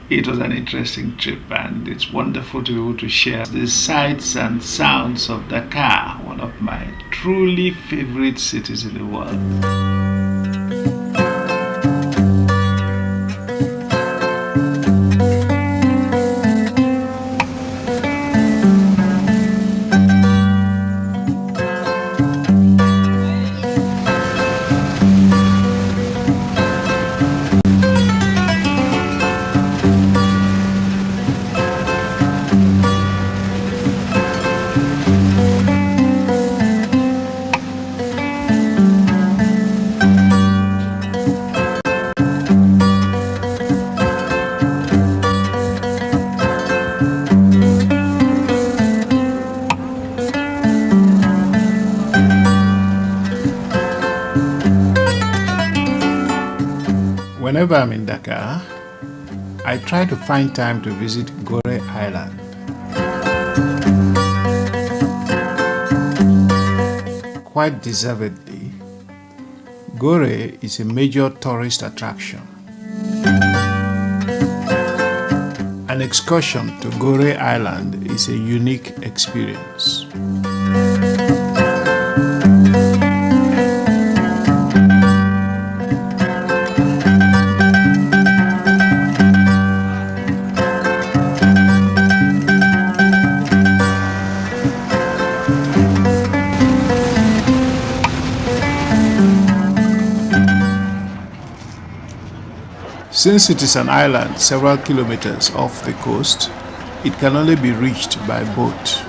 It was an interesting trip, and it's wonderful to be able to share the sights and sounds of Dakar, one of my truly favorite cities in the world. Whenever I'm in Dakar, I try to find time to visit Gore Island. Quite deservedly, Gore is a major tourist attraction. An excursion to Gore Island is a unique experience. Since it is an island several kilometers off the coast, it can only be reached by boat.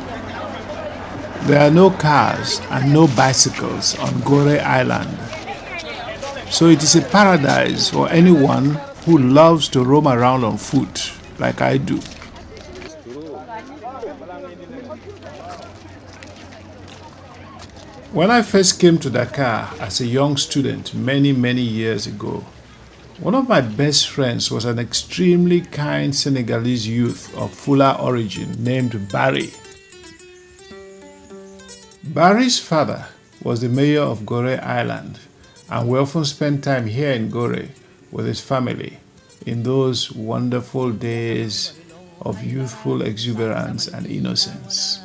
There are no cars and no bicycles on Gore Island, so it is a paradise for anyone who loves to roam around on foot like I do. When I first came to Dakar as a young student many years ago, one of my best friends was an extremely kind Senegalese youth of Fula origin named Barry. Barry's father was the mayor of Gore Island, and we often spent time here in Gore with his family in those wonderful days of youthful exuberance and innocence.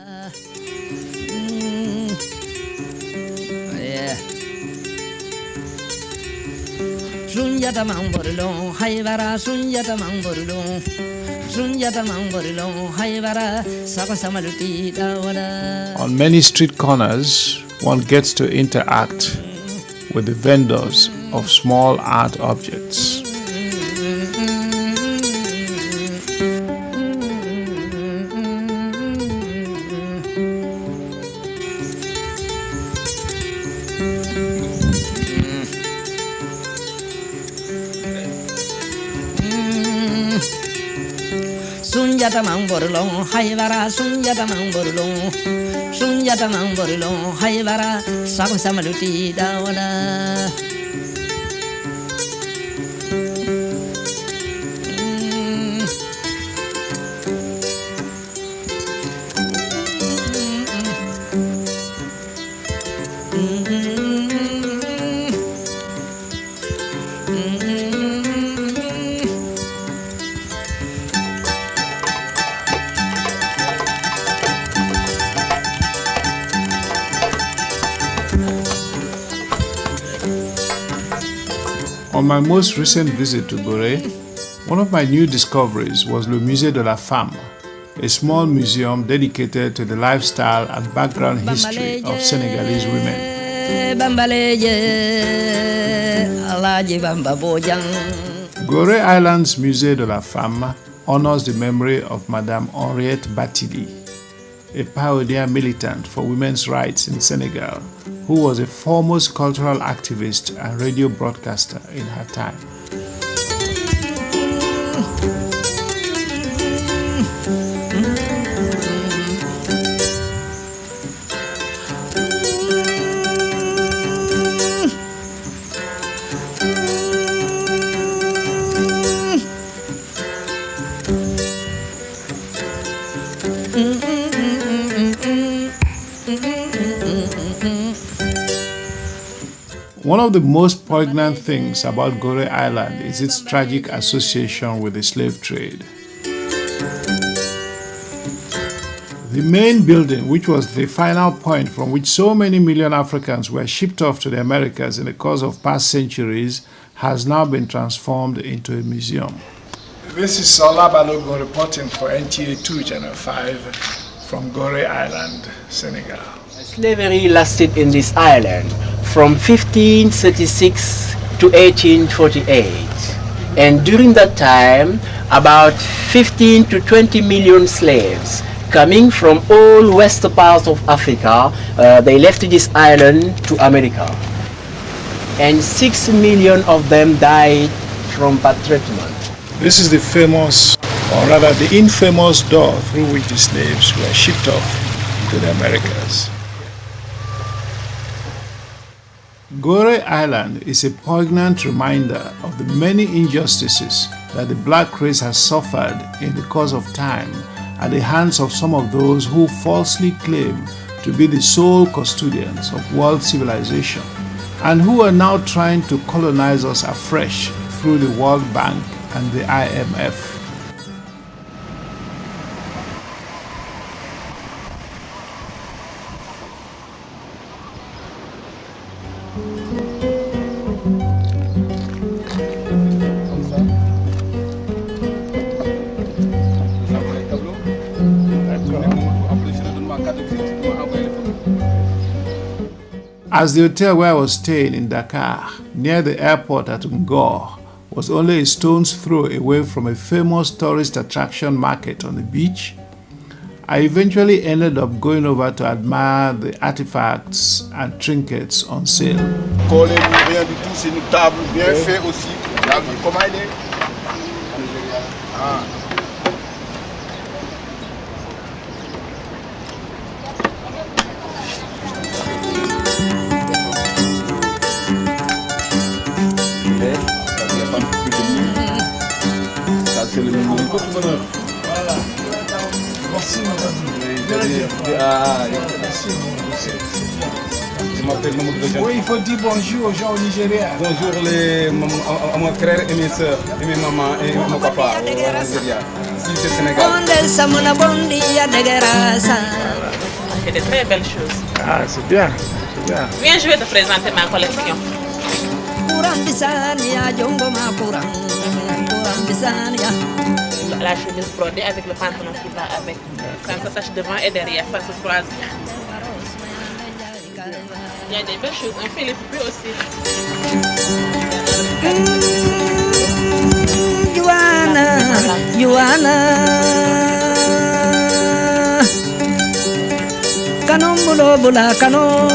Sunyata mangborilo, haivara, sunyata mangborilo, sunyata mangborilo, haivara, sakasamaluti dawada. On many street corners, one gets to interact with the vendors of small art objects. Sunyata mangborilo, haivara, sunyata mangborilo, sunyata mangborilo, haivara, sakasamaluti dawada. On my most recent visit to Gore, one of my new discoveries was Le Musée de la Femme, a small museum dedicated to the lifestyle and background history of Senegalese women. Gore Island's Musée de la Femme honors the memory of Madame Henriette Batili, a pioneer militant for women's rights in Senegal, who was a foremost cultural activist and radio broadcaster in her time. One of the most poignant things about Gorée Island is its tragic association with the slave trade. The main building, which was the final point from which so many million Africans were shipped off to the Americas in the course of past centuries, has now been transformed into a museum. This is Sola Balogun reporting for NTA2 Channel 5 from Gorée Island, Senegal. Slavery lasted in this island from 1536 to 1848, and during that time about 15 to 20 million slaves coming from all western parts of Africa, they left this island to America, and 6 million of them died from bad treatment. This is the famous, or rather the infamous door through which the slaves were shipped off to the Americas. Gorée Island is a poignant reminder of the many injustices that the black race has suffered in the course of time at the hands of some of those who falsely claim to be the sole custodians of world civilization and who are now trying to colonize us afresh through the World Bank and the IMF. As the hotel where I was staying in Dakar, near the airport at Ngor, was only a stone's throw away from a famous tourist attraction market on the beach, I eventually ended up going over to admire the artifacts and trinkets on sale. Oui, il faut dire bonjour aux gens au Nigeria. Bonjour à mon frère et mes soeurs, et mes mamans et mon papa au Nigeria. Ici c'est Sénégal. C'est de très belles choses. Ah, c'est bien, c'est bien. Viens, je vais te présenter ma collection. La chemise brodée avec le pantalon qui va avec. Ça s'attache devant et derrière, ça se croise. Il y a des belles choses, on fait les poupées aussi. Joanna, Canon Bulo Bula Canon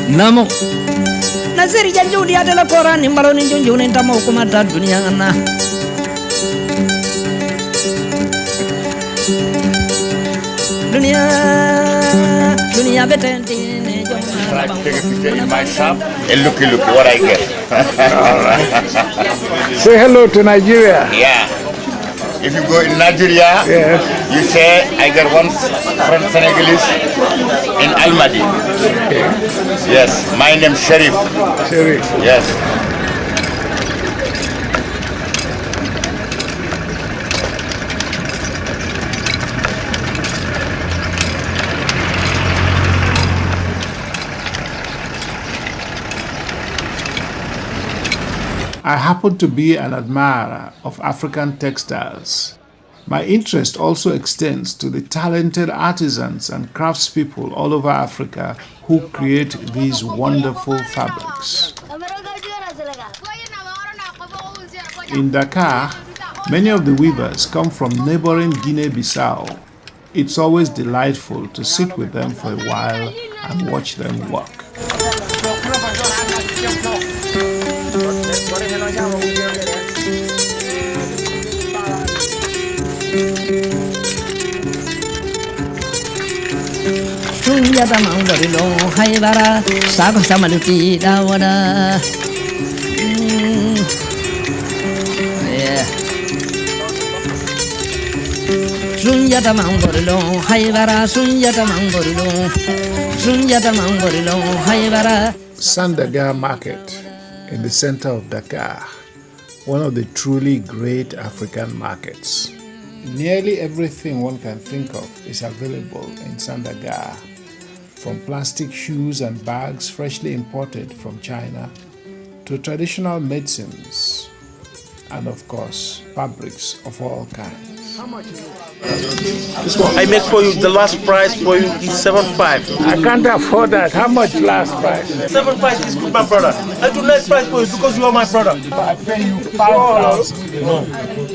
Namo Nasiri Janjudia de la Koran in Baroni Junjun in Tamokumata Dunyana Dunia Betenti. Try to take a picture in my shop and look what I get. Say hello to Nigeria. Yeah. If you go in Nigeria, yes, you say, I got one friend Senegalese in Almadi. Okay. Yes, my name is Sharif. Sharif. Yes. I happen to be an admirer of African textiles. My interest also extends to the talented artisans and craftspeople all over Africa who create these wonderful fabrics. In Dakar, many of the weavers come from neighboring Guinea-Bissau. It's always delightful to sit with them for a while and watch them work. Sunjata Mangorilo, Haibara, Sako Samaluti, Dawada. Sunjata Mangorilo, Haivara, Sunjata Mangorilo, Sunjata Mangorilo, Haivara. Sandaga Market in the center of Dakar, one of the truly great African markets. Nearly everything one can think of is available in Sandaga, from plastic shoes and bags freshly imported from China to traditional medicines and, of course, fabrics of all kinds. How much is it? I make for you, the last price for you is 7.5. I can't afford that. How much last price? 7.5 is good, my brother. I do nice price for you because you are my brother. I pay you 5,000. No,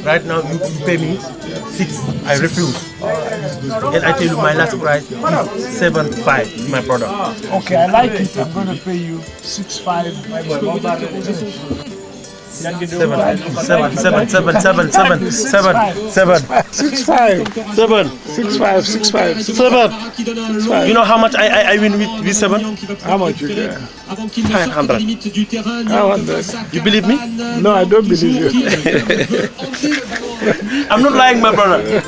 right now you pay me 6. I refuse. And I tell you my last price is 7.5, my brother. Okay, I like it. I'm going to pay you 6,500. 7. 6,500. You know how much I win with 7? How much you get? 500. 500. You believe me? No, I don't believe you. I'm not lying, my brother.